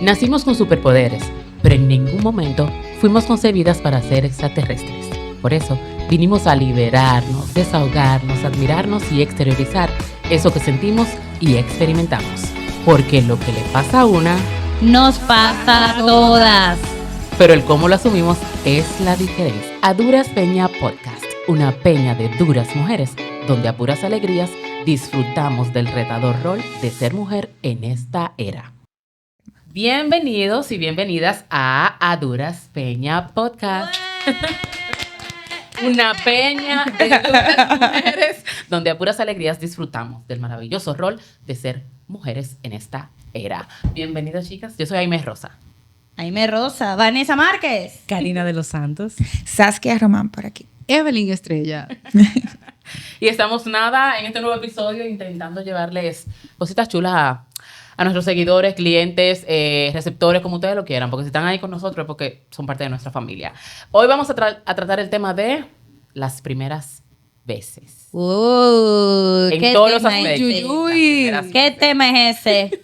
Nacimos con superpoderes, pero en ningún momento fuimos concebidas para ser extraterrestres. Por eso, vinimos a liberarnos, desahogarnos, admirarnos y exteriorizar eso que sentimos y experimentamos. Porque lo que le pasa a una, nos pasa a todas. pero el cómo lo asumimos es la diferencia. A Duras Peña Podcast, una peña de duras mujeres, donde a puras alegrías disfrutamos del retador rol de ser mujer en esta era. Bienvenidos y bienvenidas a Duras Peña Podcast. Una peña de duras mujeres, donde a puras alegrías disfrutamos del maravilloso rol de ser mujeres en esta era. Bienvenidas, chicas. Yo soy Aime Rosa. Aime Rosa, Vanessa Márquez, Karina de los Santos, Saskia Román por aquí. Evelyn Estrella. Y estamos en este nuevo episodio intentando llevarles cositas chulas a nuestros seguidores, clientes, receptores, como ustedes lo quieran, porque si están ahí con nosotros es porque son parte de nuestra familia. Hoy vamos a tratar el tema de las primeras veces. En ¿qué todos los tema es aspectos. ese? Uy. ¿Qué tema es ese?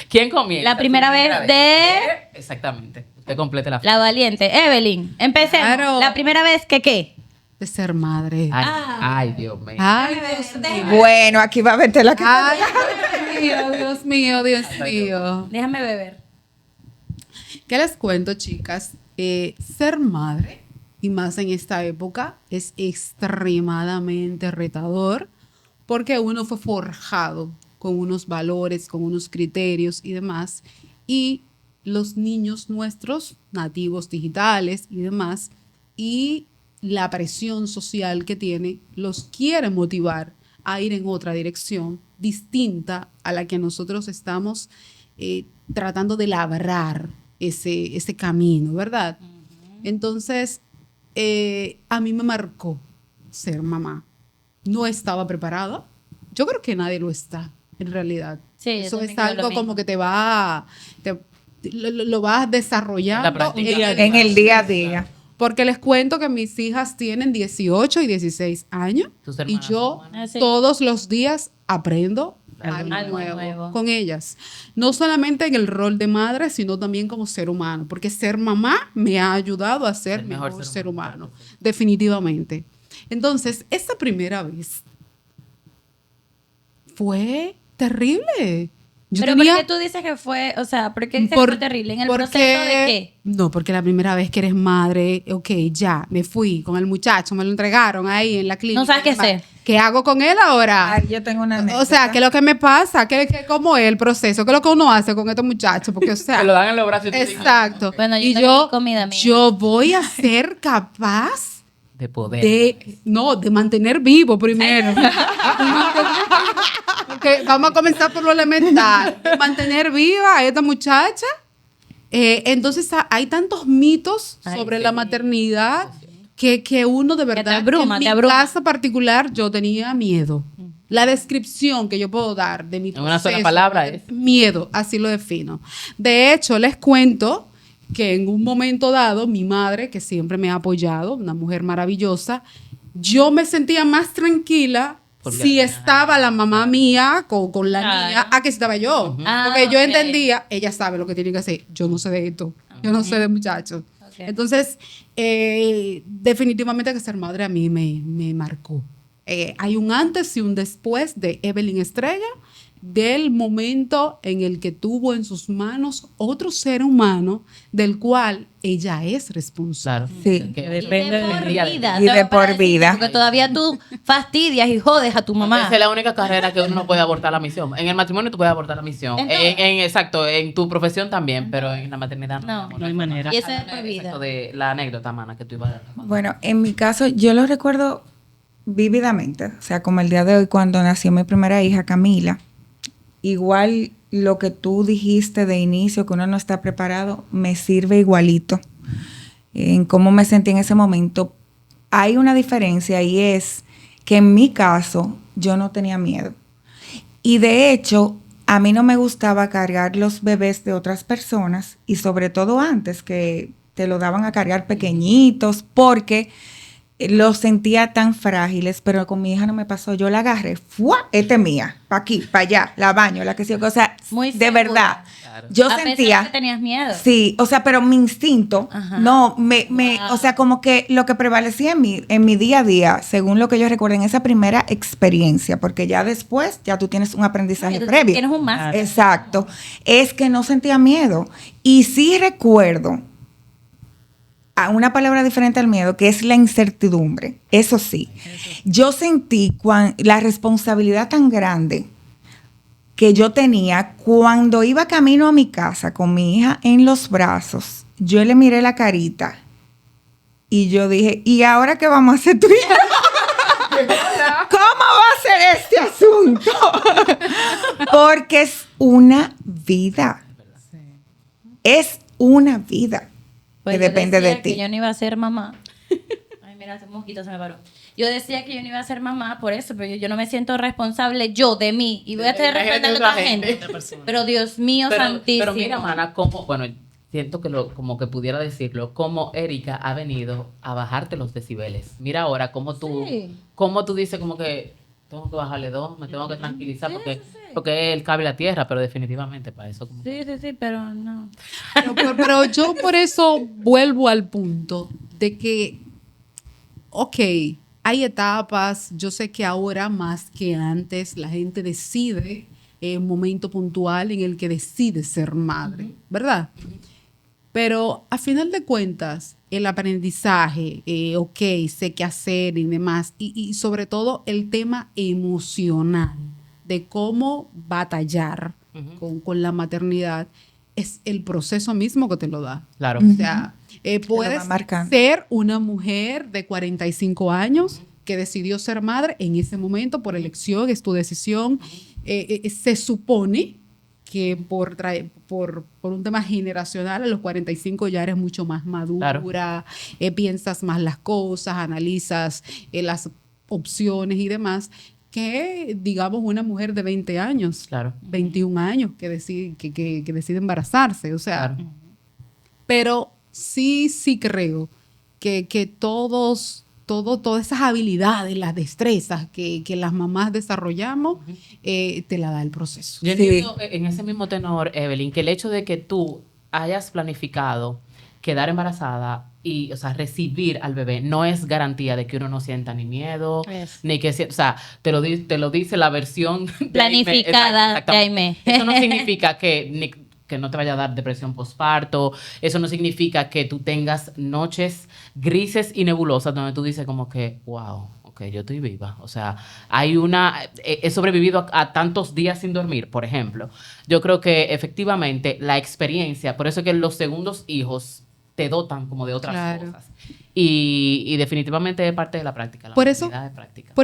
¿Quién comienza? La primera vez de... Exactamente. Usted complete la La valiente. Evelyn, empecemos. Claro. La primera vez que ¿qué? De ser madre. Ay, Dios mío. Ay, Dios mío. Bueno, aquí va a verte la que Ay, Dios mío, Dios mío. Déjame beber. ¿Qué les cuento, chicas? Ser madre, y más en esta época, es extremadamente retador porque uno fue forjado con unos valores, con unos criterios y demás. Y los niños nuestros, nativos digitales y demás, y la presión social que tiene, los quiere motivar a ir en otra dirección distinta a la que nosotros estamos tratando de labrar ese camino, ¿verdad? Entonces, a mí me marcó ser mamá. No estaba preparada. Yo creo que nadie lo está, en realidad. Sí, yo eso también es creo lo algo mismo. como que lo vas desarrollando La práctica. en el día a día. porque les cuento que mis hijas tienen 18 y 16 años Tus y hermanas yo son buenas. Sí. todos los días aprendo Algo algo nuevo. nuevo con ellas. No solamente en el rol de madre, sino también como ser humano, porque ser mamá me ha ayudado a ser El mejor mejor ser ser humano. humano, definitivamente. Entonces, esta primera vez fue terrible. Yo Pero tenía- ¿por qué tú dices que fue, o sea, por qué dices que fue terrible? ¿En el proceso de qué? No, porque la primera vez que eres madre, ok, ya, me fui con el muchacho, me lo entregaron ahí en la clínica. No sabes qué hacer. ¿Qué hago con él ahora? Ay, yo tengo una O sea, ¿qué es lo que me pasa? ¿Cómo es el proceso? ¿Qué es lo que uno hace con estos muchachos? Porque, o sea, Te lo dan en los brazos y tú dices, exacto. Bueno, yo y tengo yo, mi comida, mía. yo voy a ser capaz de poder. de mantener vivo primero. Porque vamos a comenzar por lo elemental. De mantener viva a esta muchacha. Entonces hay tantos mitos Ay, sobre sí. la maternidad que uno de verdad, abruma, en mi te abruma. casa particular, yo tenía miedo. La descripción que yo puedo dar de mi En una sola proceso, palabra es. miedo, así lo defino. De hecho, les cuento que en un momento dado, mi madre, que siempre me ha apoyado, una mujer maravillosa, yo me sentía más tranquila Porque si la- estaba la mamá mía con la Claro. niña, a que si estaba yo. Ah, Porque yo ok. entendía, ella sabe lo que tiene que hacer, yo no sé de esto, yo no sé de muchachos. Ok. Entonces, definitivamente que ser madre a mí me marcó. Hay un antes y un después de Evelyn Estrella, del momento en el que tuvo en sus manos otro ser humano del cual ella es responsable. Claro. Sí. Que Y depende de por del día. vida. Y de Tengo para por decirte, vida. Porque todavía tú fastidias y jodes a tu mamá. Esa es la única carrera que uno no puede abortar la misión. En el matrimonio tú puedes abortar la misión. ¿En todas? Exacto, en tu profesión también, pero en la maternidad no. No. mi amor. No hay manera. Y eso es por vida. Exacto, de la anécdota, mana, que tú ibas a dar. Bueno, en mi caso, yo lo recuerdo vívidamente. O sea, como el día de hoy, cuando nació mi primera hija, Camila. Igual lo que tú dijiste de inicio, que uno no está preparado, me sirve igualito. En cómo me sentí en ese momento. Hay una diferencia y es que en mi caso, yo no tenía miedo. Y de hecho, a mí no me gustaba cargar los bebés de otras personas y sobre todo antes que te lo daban a cargar pequeñitos porque los sentía tan frágiles, pero con mi hija no me pasó. Yo la agarré, ¡fua! Esta es mía, para aquí, para allá, la baño, la que sea, o sea, Muy de segura. verdad. Claro. Yo A pesar sentía... de que tenías miedo. Sí, o sea, pero mi instinto, Ajá. no, Wow. o sea, como que lo que prevalecía en mi día a día, según lo que yo recuerdo en esa primera experiencia, porque ya después, ya tú tienes un aprendizaje Tú previo. Tienes un máster. Exacto. Es que no sentía miedo. Y sí recuerdo a una palabra diferente al miedo, que es la incertidumbre. Eso sí. Yo sentí la responsabilidad tan grande que yo tenía cuando iba camino a mi casa con mi hija en los brazos. Yo le miré la carita y yo dije, ¿y ahora qué vamos a hacer tú y yo? ¿Cómo va a ser este asunto? Porque es una vida. Es una vida Pues que yo depende de decía ti. que yo no iba a ser mamá. Ay, mira, ese mosquito se me paró. Yo decía que yo no iba a ser mamá por eso, pero yo no me siento responsable yo de mí. Y voy a estar responsable de otra gente. Pero Dios mío santísimo. Pero mira, mana, como, bueno, siento que como que pudiera decirlo, como Erika ha venido a bajarte los decibeles. Mira ahora cómo tú dices como que tengo que bajarle 2, me tengo que tranquilizar porque él cabe la tierra, pero definitivamente para eso. Como Sí, pero no. Pero yo por eso vuelvo al punto de que, ok, hay etapas, yo sé que ahora más que antes la gente decide en un momento puntual en el que decide ser madre, ¿verdad? Pero a final de cuentas, el aprendizaje, ok, sé qué hacer y demás, y sobre todo el tema emocional de cómo batallar con la maternidad, es el proceso mismo que te lo da. Claro. O sea, va puedes marcando. ser una mujer de 45 años que decidió ser madre en ese momento por elección, es tu decisión. Se supone que por un tema generacional a los 45 ya eres mucho más madura, piensas más las cosas, analizas las opciones y demás, que digamos una mujer de 20 años, 21 años que decide embarazarse, o sea, pero sí creo que todas esas habilidades, las destrezas que las mamás desarrollamos, te la da el proceso. Yo entiendo en ese mismo tenor, Evelyn, que el hecho de que tú hayas planificado quedar embarazada y, o sea, recibir al bebé no es garantía de que uno no sienta ni miedo, ni que, o sea, te lo dice la versión planificada de Aimee. Eso no significa que no te vaya a dar depresión postparto, eso no significa que tú tengas noches grises y nebulosas donde tú dices como que, wow, ok, yo estoy viva. O sea, he sobrevivido a tantos días sin dormir, por ejemplo. Yo creo que efectivamente la experiencia, por eso es que los segundos hijos te dotan como de otras cosas. Y definitivamente es parte de la práctica. La por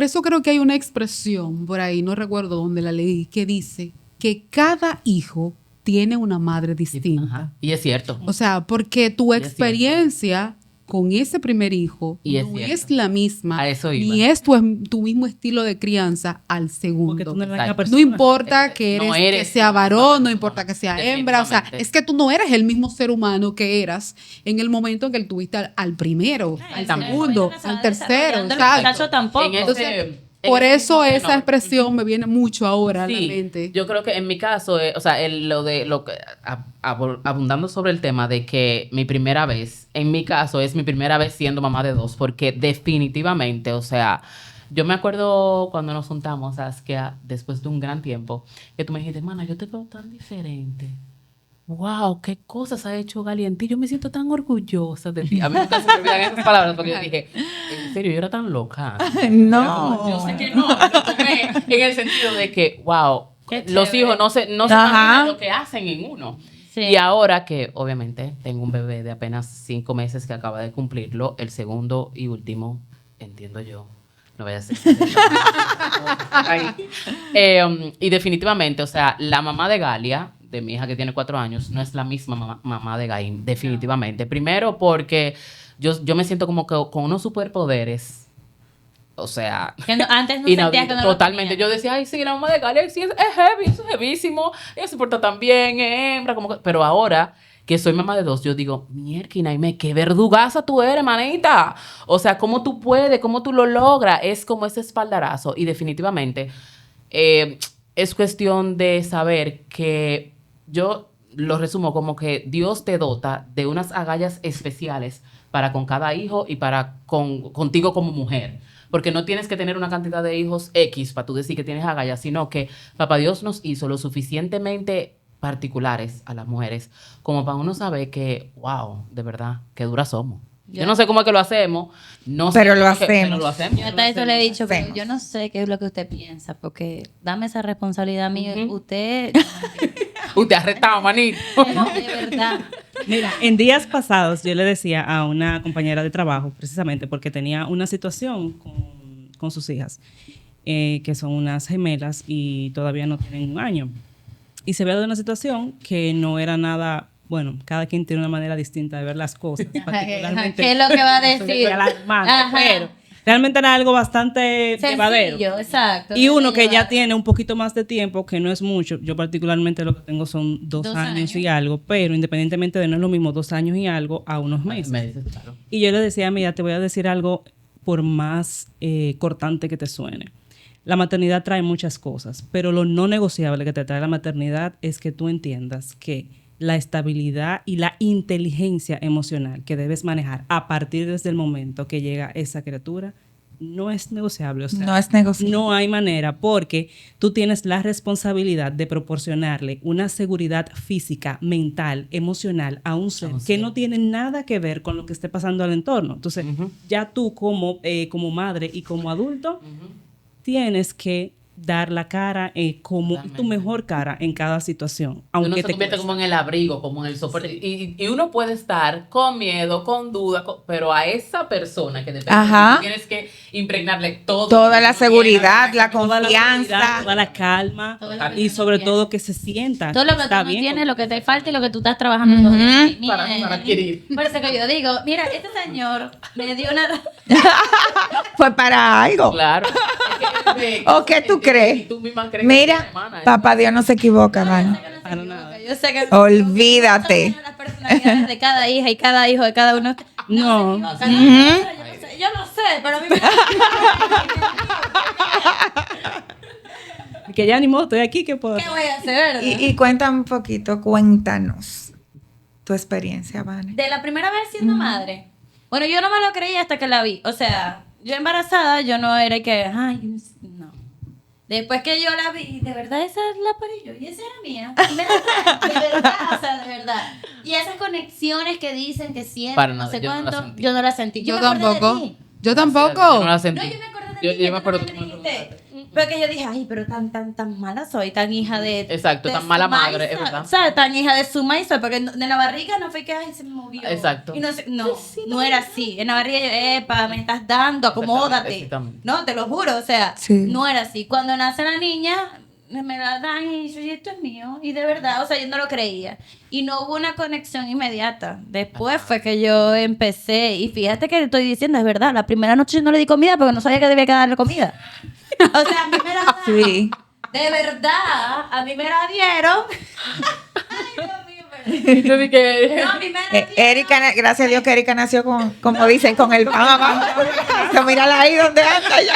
eso creo que hay una expresión por ahí, no recuerdo dónde la leí, que dice que cada hijo tiene una madre distinta. Ajá. Y es cierto. O sea, porque tu experiencia con ese primer hijo no es la misma, ni es tu mismo estilo de crianza al segundo. Porque tú no eres la misma persona. No importa que sea varón, no importa que sea hembra, o sea, es que tú no eres el mismo ser humano que eras en el momento en que tuviste al primero, al segundo, al tercero. Tampoco. Entonces, por eso esa expresión me viene mucho ahora a la mente. Yo creo que en mi caso, o sea, abundando sobre el tema de que mi primera vez, en mi caso es mi primera vez siendo mamá de 2, porque definitivamente, o sea, yo me acuerdo cuando nos juntamos, Saskia, después de un gran tiempo, que tú me dijiste, mana, yo te veo tan diferente. Wow, qué cosas ha hecho Gali en ti. Yo me siento tan orgullosa de ti. A mí nunca se me olvidan esas palabras porque yo dije, en serio, yo era tan loca. No. Yo sé que no. En el sentido de que, wow, los hijos no se imaginan lo que hacen en uno. Sí. Y ahora que, obviamente, tengo un bebé de apenas 5 meses que acaba de cumplirlo, el segundo y último, entiendo yo. No vaya a ser. Y definitivamente, o sea, la mamá de Galia, de mi hija que tiene 4 años, no es la misma mamá de Gaim, definitivamente. Primero porque yo me siento como que con unos superpoderes, o sea... Que antes no sentías que no totalmente. Yo decía, ay, sí, la mamá de Galia sí, es heavy, es heavísimo, ella se porta tan bien, es hembra, como que... Pero ahora que soy mamá de 2, yo digo, mierda, Aimee, qué verdugaza tú eres, manita. O sea, ¿cómo tú puedes? ¿Cómo tú lo logras? Es como ese espaldarazo. Y definitivamente es cuestión de saber que yo lo resumo como que Dios te dota de unas agallas especiales para con cada hijo y para contigo como mujer. Porque no tienes que tener una cantidad de hijos X para tú decir que tienes agallas, sino que Papá Dios nos hizo lo suficientemente particulares a las mujeres como para uno saber que, wow, de verdad, qué duras somos. Yo no sé cómo es que lo hacemos, no sé Pero lo cómo es que- hacemos. pero lo hacemos. Yo hasta eso le he dicho, pero Hacemos. yo no sé qué es lo que usted piensa, porque dame esa responsabilidad a mí. Usted, Usted ha retado, manito. de verdad. Mira, en días pasados yo le decía a una compañera de trabajo, precisamente porque tenía una situación con sus hijas, que son unas gemelas y todavía no tienen un año. Y se ve de una situación que no era nada, bueno, cada quien tiene una manera distinta de ver las cosas. particularmente ¿Qué es lo que va a decir? soy alarmante, Ajá. pero realmente era algo bastante llevadero. Sencillo, exacto. Y uno que ya llevar. tiene un poquito más de tiempo, que no es mucho, yo particularmente lo que tengo son 2 2 años y años. algo, pero independientemente de no es lo mismo 2 años y algo a unos meses. Me dices, claro. Y yo le decía, mira, te voy a decir algo por más cortante que te suene. La maternidad trae muchas cosas, pero lo no negociable que te trae la maternidad es que tú entiendas que la estabilidad y la inteligencia emocional que debes manejar a partir desde el momento que llega esa criatura no es negociable. O sea, No es negociable. no hay manera porque tú tienes la responsabilidad de proporcionarle una seguridad física, mental, emocional a un ser que no tiene nada que ver con lo que esté pasando al entorno. Entonces, ya tú como madre y como adulto tienes que dar la cara como Totalmente. tu mejor cara en cada situación. Uno Aunque se te convierte cueste. como en el abrigo, como en el soporte. Y uno puede estar con miedo, con duda, pero a esa persona que depende, Ajá. tú tienes que impregnarle todo. Toda la seguridad, la Toda la seguridad, confianza. toda la calma Todo lo que y tú sobre quieras. todo que se sienta. Todo lo que tú está no bien tienes, con- lo que te falta y lo que tú estás trabajando todo el día. Para adquirir. Por eso que yo digo, mira, este señor me dio una... Fue para algo. Claro. ¿O qué tú crees? Y tú misma crees que Mira, es hermana, papá Dios no se equivoca, mano. Para nada. Yo sé que... Olvídate. Las personalidades de cada hija y cada hijo de cada uno. No. Se equivocan, ¿no? Yo no sé, pero a mí me... Que ya ni modo, estoy aquí, ¿qué puedo ¿Qué hacer? voy a hacer, verdad? Y cuéntame un poquito, cuéntanos tu experiencia, Vane. De la primera vez siendo madre. Bueno, yo no me lo creía hasta que la vi. O sea, yo embarazada, yo no era que, ay, no. Después que yo la vi, de verdad esa es la parí yo, y esa era mía. De verdad, o sea, de verdad. Y esas conexiones que dicen que sienten, Para no nada, sé yo no la cuánto, sentí. yo no la sentí. Yo me acordé de tampoco. ti. Yo Yo no tampoco. la sentí. No, yo me acordé de Yo ti. me acuerdo que que me tú me dijiste. Porque yo dije, ay, pero tan mala soy, tan hija de... Exacto, de tan mala Suma madre, y es Sa- verdad. O sea, tan hija de Suma y Sa, porque de la barriga no fue que, ay, se me movió. Exacto. Y no era así. En la barriga yo, epa, me estás dando, acomódate. Exactamente. No, te lo juro, o sea, Sí. no era así. Cuando nace la niña, me la dan y yo, y esto es mío. Y de verdad, o sea, yo no lo creía. Y no hubo una conexión inmediata. Después fue que yo empecé. Y fíjate que estoy diciendo, es verdad, la primera noche yo no le di comida porque no sabía que debía que darle comida. O sea, a mí me la dan. Sí. De verdad, a mí me la dieron. Ay, Dios mío, perdón. Y yo dije, No, a mí me la dieron. Erika, gracias a Dios que Erika nació con, como dicen, con el pan abajo. Que mírala ahí donde anda ya.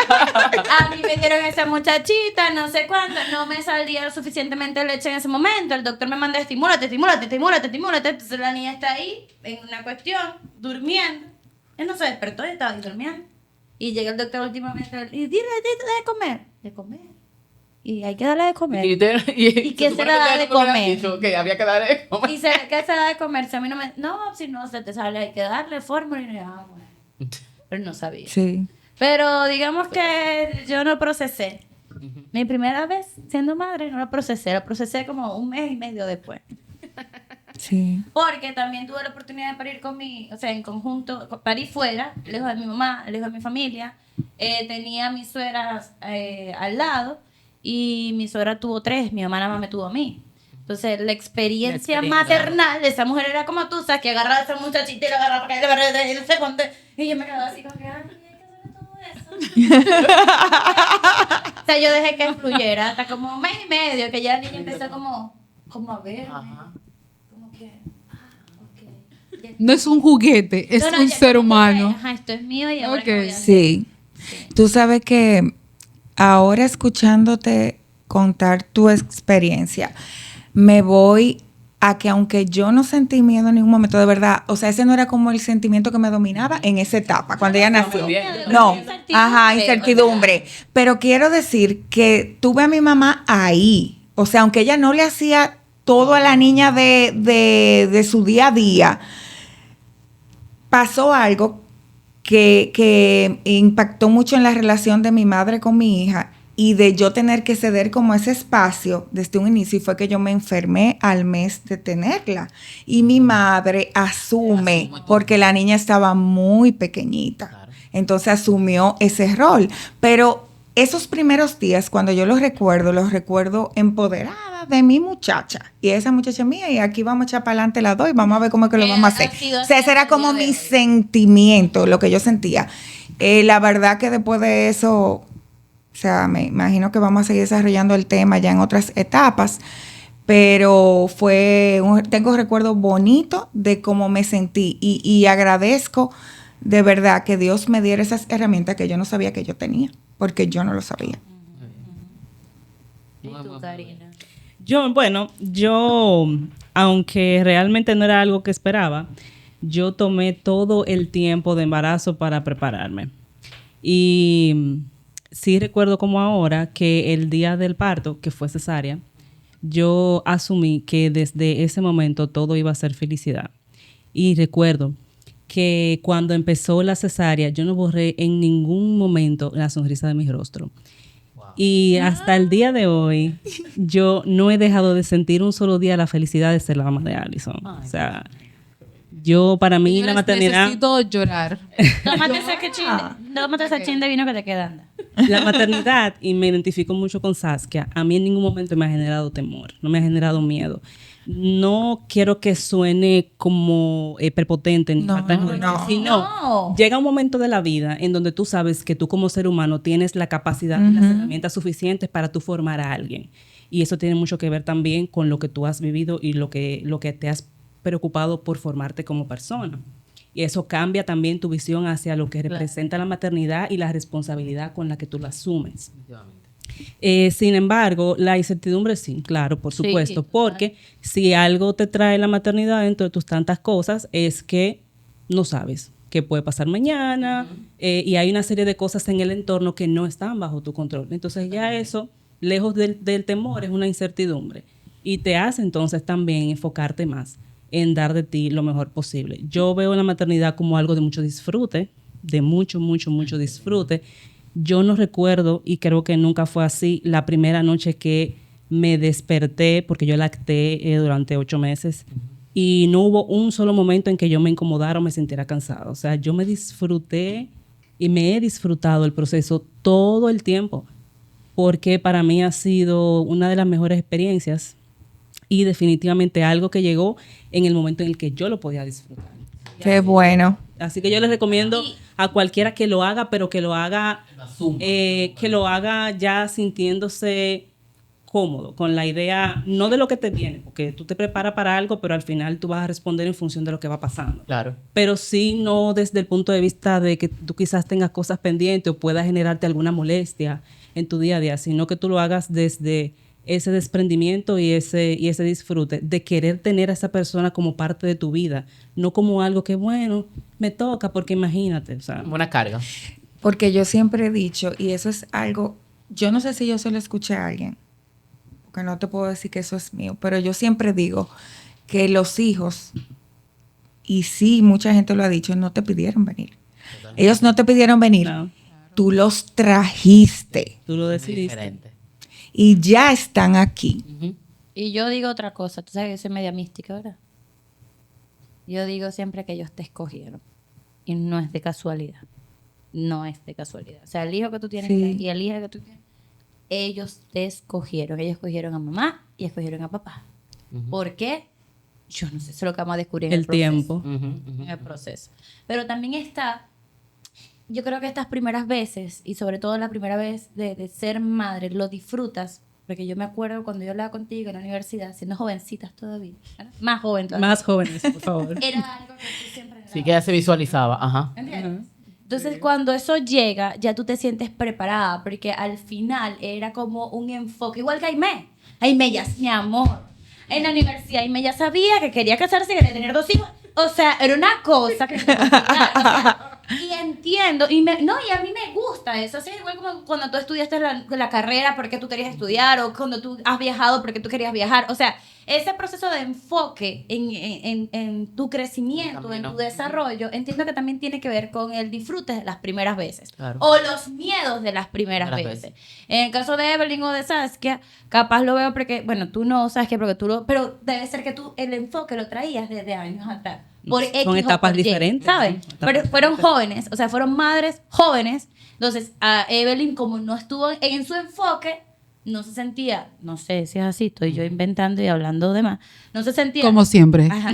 A mí me dieron esa muchachita, no sé cuándo, no me salía lo suficientemente leche en ese momento. El doctor me mandó estimúlate. Entonces la niña está ahí, en una cuestión, durmiendo. Él no se despertó, yo estaba ahí durmiendo. Y llega el doctor últimamente y dile de comer. De comer. Y hay que darle de comer. ¿Y qué se le da de comer? Que había que darle de comer. Y ¿qué se da de comer? Si a mí no me... No, si no se te sale, hay que darle fórmula. Y yo, bueno. Pero no sabía. Sí. Pero digamos que yo no procesé. Mi primera vez siendo madre no la procesé como 1 mes y medio después. Sí. Porque también tuve la oportunidad de parir con o sea, en conjunto, parí fuera, lejos de mi mamá, lejos de mi familia. Tenía a mis suegras al lado y mi suegra tuvo 3, mi mamá nada más me tuvo a mí. Entonces, la experiencia maternal de esa mujer era como tú, sabes, que agarraba a esa muchachita y la agarraba para que le agarrara y no sé cuánto. Y yo me quedaba así como que, ay, hay que hacer todo eso. O sea, yo dejé que fluyera hasta como 1 mes y medio, que ya la niña empezó como a ver, Ajá. como que, ok. No es un juguete, es No, no, un ya ser como que, humano. Ajá, esto es mío y ahora Ok. qué voy a hacer. Sí. Tú sabes que ahora escuchándote contar tu experiencia, me voy a que aunque yo no sentí miedo en ningún momento, de verdad, o sea, ese no era como el sentimiento que me dominaba en esa etapa, cuando ella nació. No, ajá, incertidumbre. Pero quiero decir que tuve a mi mamá ahí. O sea, aunque ella no le hacía todo a la niña de su día a día, pasó algo que impactó mucho en la relación de mi madre con mi hija y de yo tener que ceder como ese espacio desde un inicio, y fue que yo me enfermé al mes de tenerla. Y mi madre asume, porque la niña estaba muy pequeñita, entonces asumió ese rol. Pero esos primeros días, cuando yo los recuerdo empoderada de mi muchacha. Y esa muchacha mía, y aquí vamos a echar para adelante las dos y vamos a ver cómo es que lo vamos a hacer. O sea, ese era como mi sentimiento, lo que yo sentía. La verdad que después de eso, o sea, me imagino que vamos a seguir desarrollando el tema ya en otras etapas, pero tengo recuerdos bonitos de cómo me sentí y agradezco de verdad que Dios me diera esas herramientas que yo no sabía que yo tenía, porque yo no lo sabía. ¿Y tú, Karina? Yo, aunque realmente no era algo que esperaba, yo tomé todo el tiempo de embarazo para prepararme. Y sí recuerdo como ahora que el día del parto, que fue cesárea, yo asumí que desde ese momento todo iba a ser felicidad. Y recuerdo que cuando empezó la cesárea, yo no borré en ningún momento la sonrisa de mi rostro. Y hasta el día de hoy, yo no he dejado de sentir un solo día la felicidad de ser la mamá de Allison. O sea, yo para mí la Señores, maternidad... necesito llorar. Tómate ese chin de vino que te queda, anda. La maternidad, y me identifico mucho con Saskia, a mí en ningún momento me ha generado temor, no me ha generado miedo. No quiero que suene como prepotente, ni falta de modestia, sino llega un momento de la vida en donde tú sabes que tú como ser humano tienes la capacidad y las herramientas suficientes para tú formar a alguien. Y eso tiene mucho que ver también con lo que tú has vivido y lo que te has preocupado por formarte como persona. Y eso cambia también tu visión hacia lo que representa la maternidad y la responsabilidad con la que tú la asumes. Sin embargo, la incertidumbre sí, claro, por supuesto, porque si algo te trae la maternidad dentro de tus tantas cosas es que no sabes qué puede pasar mañana, y hay una serie de cosas en el entorno que no están bajo tu control. Entonces ya eso, lejos del temor, es una incertidumbre y te hace entonces también enfocarte más en dar de ti lo mejor posible. Yo veo la maternidad como algo de mucho disfrute, de mucho, mucho, mucho disfrute. Yo no recuerdo, y creo que nunca fue así, la primera noche que me desperté, porque yo lacté durante 8 meses, y no hubo un solo momento en que yo me incomodara o me sintiera cansada. O sea, yo me disfruté y me he disfrutado el proceso todo el tiempo, porque para mí ha sido una de las mejores experiencias y definitivamente algo que llegó en el momento en el que yo lo podía disfrutar. Qué bueno. Así que yo les recomiendo a cualquiera que lo haga, pero que lo haga ya sintiéndose cómodo, con la idea, no de lo que te viene, porque tú te preparas para algo, pero al final tú vas a responder en función de lo que va pasando. Claro. Pero sí, no desde el punto de vista de que tú quizás tengas cosas pendientes o pueda generarte alguna molestia en tu día a día, sino que tú lo hagas desde ese desprendimiento y ese disfrute de querer tener a esa persona como parte de tu vida, no como algo que, bueno, me toca, porque imagínate, o sea, Una carga. Porque yo siempre he dicho, y eso es algo, yo no sé si yo se lo escuché a alguien, porque no te puedo decir que eso es mío, pero yo siempre digo que los hijos, y sí, mucha gente lo ha dicho, no te pidieron venir. Ellos no te pidieron venir, no, tú los trajiste tú lo decidiste. Diferente. y ya están aquí. Y yo digo otra cosa, tú sabes que yo soy media mística, ¿verdad? Yo digo siempre que ellos te escogieron. Y no es de casualidad. No es de casualidad. O sea, el hijo que tú tienes Sí. y el hijo que tú tienes, ellos te escogieron. Ellos escogieron a mamá y escogieron a papá. ¿Por qué? Yo no sé, eso es lo que vamos a descubrir en el proceso. tiempo. En el proceso. Pero también está, yo creo que estas primeras veces, y sobre todo la primera vez de ser madre, lo disfrutas, porque yo me acuerdo cuando yo hablaba contigo en la universidad, siendo jovencitas todavía, ¿verdad? Más joven todavía. Más jóvenes, por favor. Era algo que tú siempre Sí, que ya se visualizaba. Ajá. ¿entiendes? Entonces, cuando eso llega, ya tú te sientes preparada, porque al final era como un enfoque, igual que Aimee. Aimee ya es mi amor. en la universidad y me ya sabía que quería casarse y quería tener 2 hijos. O sea, era una cosa que... y entiendo, y a mí me gusta eso. O sea, igual como cuando tú estudiaste la carrera porque tú querías estudiar, o cuando tú has viajado porque tú querías viajar. O sea, ese proceso de enfoque en tu crecimiento, en tu desarrollo, entiendo que también tiene que ver con el disfrute de las primeras veces. Claro. O los miedos de las primeras veces. En el caso de Evelyn o de Saskia, capaz lo veo porque, bueno, tú no, Saskia, porque pero debe ser que tú el enfoque lo traías desde años atrás. Por Son X o etapas por Y, diferentes. ¿sabes? Sí, Pero fueron jóvenes, o sea, fueron madres jóvenes. Entonces, a Evelyn, como no estuvo en su enfoque, no se sentía, no sé si es así, estoy yo inventando y hablando de más, no se sentía... Como siempre. Ajá.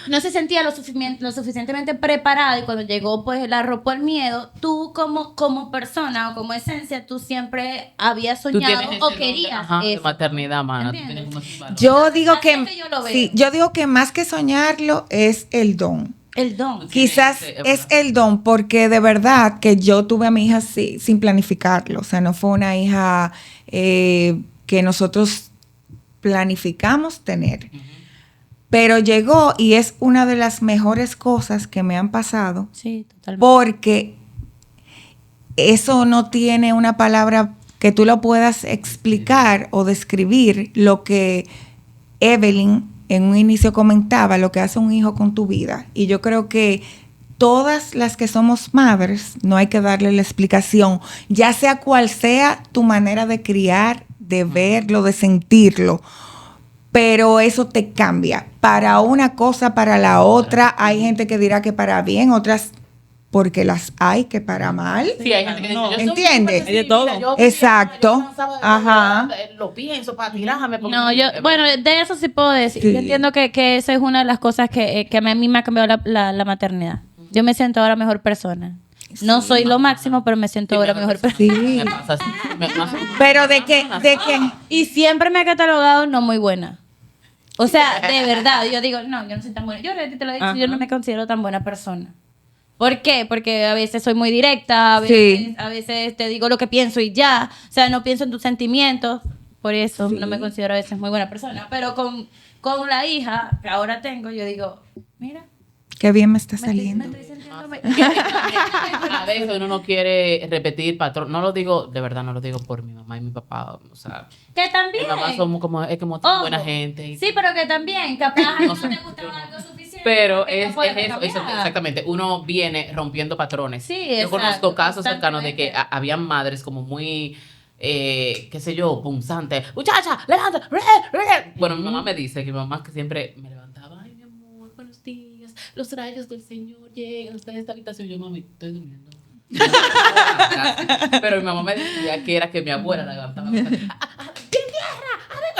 No se sentía lo suficientemente preparada, y cuando llegó, pues, la arropó el miedo. Tú como persona o como esencia, tú siempre habías Tú soñado tienes o ese querías don de eso. maternidad, mana. Tú ¿Entiendes? tienes como esos valores. Yo digo Así que, es que yo lo veo. sí, yo digo que más que soñarlo es el don. El don. Quizás Sí, es el don, porque de verdad que yo tuve a mi hija así, sin planificarlo. O sea, no fue una hija que nosotros planificamos tener. Pero llegó y es una de las mejores cosas que me han pasado, Sí, totalmente. porque eso no tiene una palabra que tú lo puedas explicar o describir lo que Evelyn en un inicio comentaba, lo que hace un hijo con tu vida. Y yo creo que todas las que somos madres, no hay que darle la explicación, ya sea cual sea tu manera de criar, de verlo, de sentirlo, pero eso te cambia. Para una cosa, para la otra, hay gente que dirá que para bien, otras porque las hay que para mal. Sí, hay gente que dice, No, yo soy ¿entiendes? súper Hay de todo. sensible, yo Exacto. yo cansaba de- Ajá. Lo pienso para tirarme. porque- No, bueno, de eso sí puedo decir. Sí. Yo entiendo que esa es una de las cosas que a mí me ha cambiado la maternidad. Yo me siento ahora mejor persona. No soy lo máximo, pero me siento ahora mejor persona. Sí. Me pasa así. Pero de que Y siempre me ha catalogado no muy buena. O sea, de verdad, yo digo, no, yo no soy tan buena. Yo te lo he dicho, yo no me considero tan buena persona. ¿Por qué? Porque a veces soy muy directa, Sí. a veces te digo lo que pienso y ya. O sea, no pienso en tus sentimientos. Por eso no me considero a veces muy buena persona. Pero con la hija que ahora tengo, yo digo, mira, qué bien me está me estoy saliendo. sintiendo... A veces uno no quiere repetir patrón. No lo digo, de verdad, no lo digo por mi mamá y mi papá. O sea, Que también... mi mamá somos como, es como Ojo. buena gente. Y, Sí, pero que también, capaz no sé, te gustaba algo suficiente. pero que es no puedes eso, cambiar. exactamente. Uno viene rompiendo patrones. Sí, Yo exacto, conozco casos cercanos de que constantemente. habían madres como muy, qué sé yo, punzantes. Muchacha, levanta. Bueno, mi mamá me dice que mi mamá que siempre me levantaba. Ay, mi amor, buenos días. Los rayos del Señor llegan hasta esta habitación. Yo, mami, estoy durmiendo. Pero mi mamá me decía que era que mi abuela la levantaba.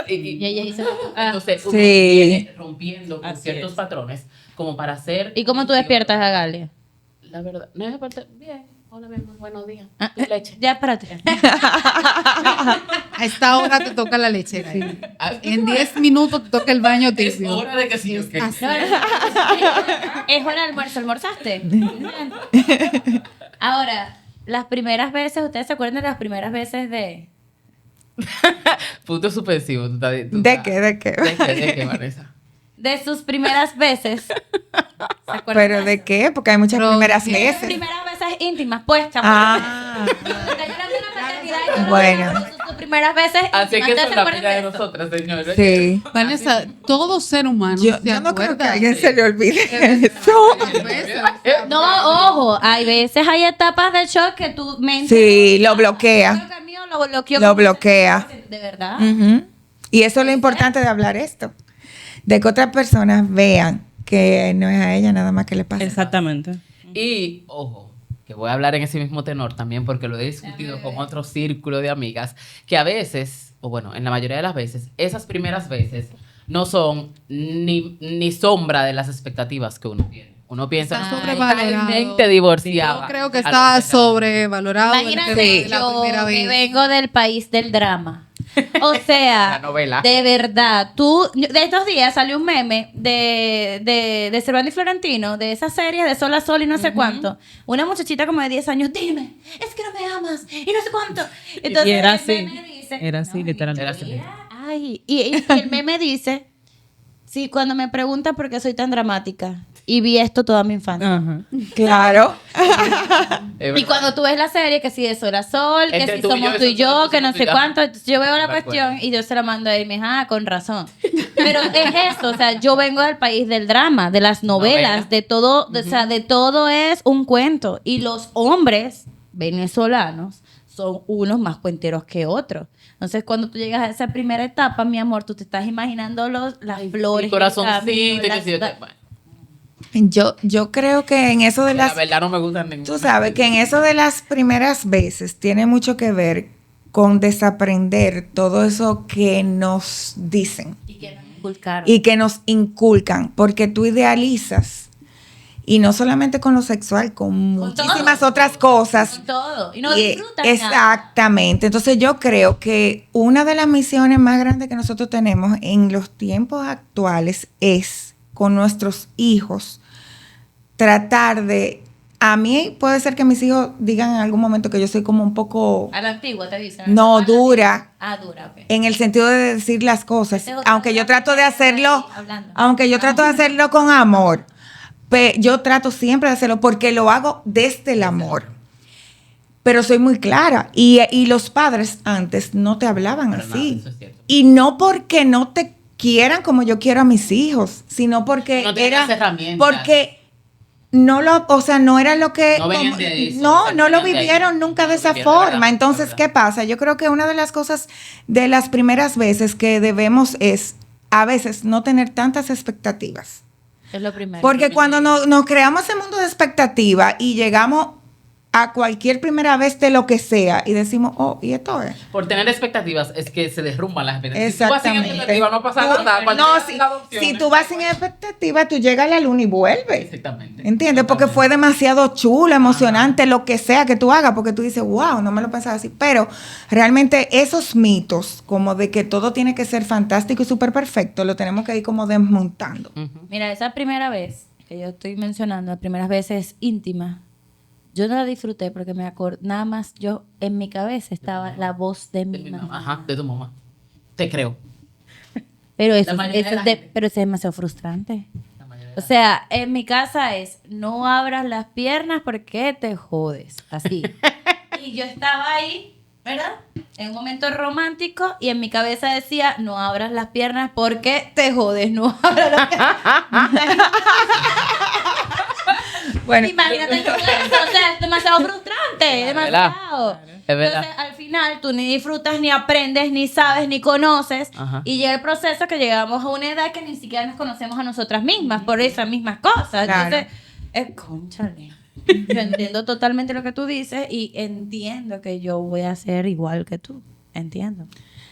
Y ella hizo... Entonces, uno Sí. viene rompiendo con Así ciertos es. patrones como para hacer. ¿Y cómo tú despiertas a Galia? La verdad, no es aparte. Bien, hola, mi amor, buenos días. Ah, Tu leche. Ya, espérate. A esta hora te toca la lechera. En 10 minutos te toca el baño Es tibio. hora de que sí, ok. Así. Es hora de almuerzo. ¿Almorzaste? Ahora, las primeras veces, ¿ustedes se acuerdan de las primeras veces de...? Punto suspensivo. ¿De qué? ¿De qué? ¿De qué, Vanessa? De sus primeras veces. ¿Se acuerdan? ¿Pero de qué? Porque hay muchas Pero, primeras ¿qué? veces. Primeras veces íntimas, pues, chamo. Ah, Bueno. Bueno. Sus primeras veces Así que íntimas. eso es ¿Ustedes se la acuerdan vida de de esto? nosotras, señores. sí. Vanessa, todo ser humano Yo se no creo que acuerda. a alguien se le olvide eso. No, ojo, hay veces hay etapas del shock que tu mente... Sí, lo bloquea. Creo que el mío lo bloqueó. Lo como un bloquea. 70%. De verdad. Ujú. Y eso es lo importante de hablar esto. De que otras personas vean que no es a ella nada más que le pasa. Exactamente. Y, ojo, que voy a hablar en ese mismo tenor también porque lo he discutido con otro círculo de amigas, que a veces, o bueno, en la mayoría de las veces, esas primeras veces no son ni sombra de las expectativas que uno tiene. Uno piensa, Está "Ay, sobrevalorado". totalmente divorciada. Yo creo que A lo está sea. sobrevalorado el Imagínate tema de la yo primera que vez. vengo del país del drama. O La sea, novela. de verdad, de estos días salió un meme de Cervantes y Florentino, de esa serie de Sol a Sol y no sé cuánto. Una muchachita como de 10 años, dime, es que no me amas y no sé cuánto. Entonces, Y era el así. meme dice, Era así, "No, literalmente. Era así. mira, ay, ahí. Y el meme dice, sí, cuando me preguntan por qué soy tan dramática. Y vi esto toda mi infancia. Ajá. Claro. Y cuando tú ves la serie, que si de Sol a Sol, que Entre si tú y somos yo, tú y eso yo, es que no sé significa. cuánto, entonces yo veo la De cuestión y yo se la mando a él y me dice, con razón. Pero es eso, o sea, yo vengo del país del drama, de las novelas, Novela. de todo, o sea, de todo es un cuento. Y los hombres venezolanos son unos más cuenteros que otros. Entonces, cuando tú llegas a esa primera etapa, mi amor, tú te estás imaginando las flores, El corazoncito, el camino, que si yo te- las- bueno, Yo creo que en eso de la las... verdad no me gusta ninguna. Tú sabes que en eso de las primeras veces tiene mucho que ver con desaprender todo eso que nos dicen y que nos inculcaron. y que nos inculcan, porque tú idealizas, y no solamente con lo sexual, con muchísimas todo. otras cosas. Con todo. Y no Y- disfrutas nada. exactamente. Entonces yo creo que una de las misiones más grandes que nosotros tenemos en los tiempos actuales es con nuestros hijos tratar de... A mí puede ser que mis hijos digan en algún momento que yo soy como un poco... A la antigua te dicen. No, A la dura. antigua. Dura, ok. En el sentido de decir las cosas, Ese es otro aunque yo tema trato de que hacerlo, estoy hablando. aunque yo trato de hacerlo con amor, yo trato siempre de hacerlo porque lo hago desde el amor. Pero soy muy clara y los padres antes no te hablaban Para nada, así. eso es cierto. Y no porque no te quieran como yo quiero a mis hijos, sino porque No tienen era las herramientas. porque no lo, o sea, no era lo que No venían de eso, no, o sea, no lo venían de ahí. vivieron nunca de No esa vivieron de verdad, forma. Entonces, de verdad. ¿qué pasa? Yo creo que una de las cosas de las primeras veces que debemos es a veces no tener tantas expectativas. Es lo primero. Porque cuando nos creamos ese mundo de expectativa y llegamos a cualquier primera vez de lo que sea y decimos, oh, ¿y esto es? Por tener expectativas es que se derrumban las expectativas. Si tú vas sin Exactamente. expectativa, no pasa Tú- nada. Cuando no, llegas a si, las adopciones, si tú vas sin expectativa, tú llegas a la luna y vuelves. Exactamente. ¿Entiendes? Porque fue demasiado chulo, emocionante, lo que sea que tú hagas, porque tú dices, wow, no me lo pensaba así. Pero realmente esos mitos, como de que todo tiene que ser fantástico y súper perfecto, lo tenemos que ir como desmontando. Mira, esa primera vez que yo estoy mencionando, la primera vez es íntima. Yo no la disfruté porque me acordé, nada más yo, en mi cabeza estaba la voz de mi mamá. Ajá, de tu mamá. Te creo. Pero eso, La mayoría de la gente. pero eso es demasiado frustrante. La mayoría O sea, en mi casa es, no abras las piernas porque te jodes. Así. Y yo estaba ahí, ¿verdad? En un momento romántico y en mi cabeza decía, no abras las piernas porque te jodes. No abras las piernas. Bueno, Imagínate con eso. O sea, es demasiado frustrante. Es verdad. Demasiado. Es verdad. Entonces, al final, tú ni disfrutas, ni aprendes, ni sabes, ni conoces. Ajá. Y llega el proceso que llegamos a una edad que ni siquiera nos conocemos a nosotras mismas por esas mismas cosas. Claro. Entonces, cónchale. Yo entiendo totalmente lo que tú dices y entiendo que yo voy a ser igual que tú. Entiendo.